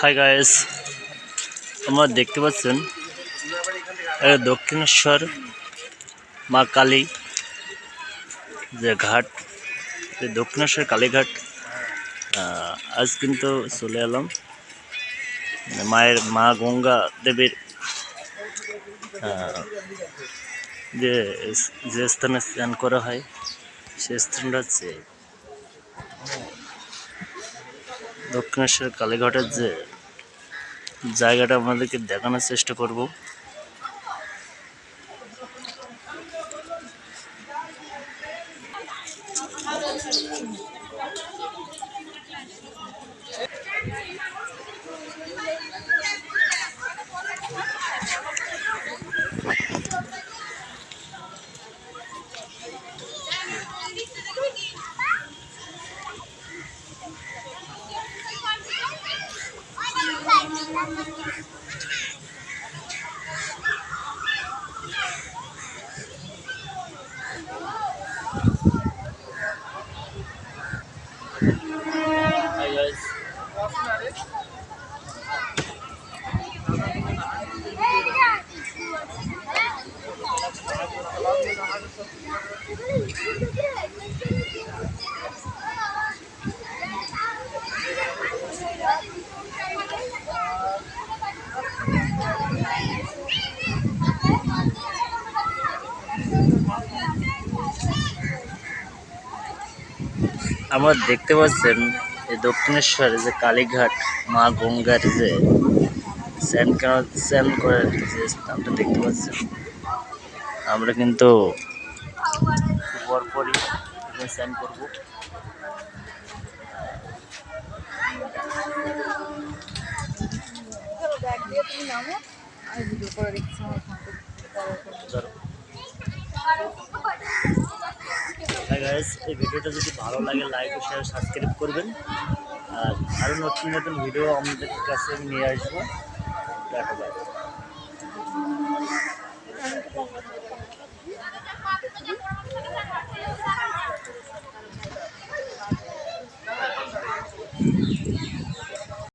Hi guys, তোমরা দেখতে পাচ্ছেন এটা দক্ষিণেশ্বর মা কালী যে ঘাট, দক্ষিণেশ্বর কালীঘাট। আজ কিন্তু চলে এলাম মা গঙ্গা দেবীর যে যে স্থানে স্নান করা হয় সে স্থানটা হচ্ছে দক্ষিণেশ্বর কালীঘাটের যে জায়গাটা আপনাদেরকে দেখানোর চেষ্টা করব। Hi guys. আমরা দেখতে পাচ্ছেন এই দক্ষিণেশ্বরে যে কালীঘাট মা গঙ্গার যে স্নান করার যে স্থানটা দেখতে পাচ্ছেন, আমরা কিন্তু পরপরই স্নান করবো। এই ভিডিওটা যদি ভালো লাগে লাইক ও শেয়ার সাবস্ক্রাইব করবেন, আর আরও নতুন নতুন ভিডিও আমাদের কাছে নিয়ে আসবো।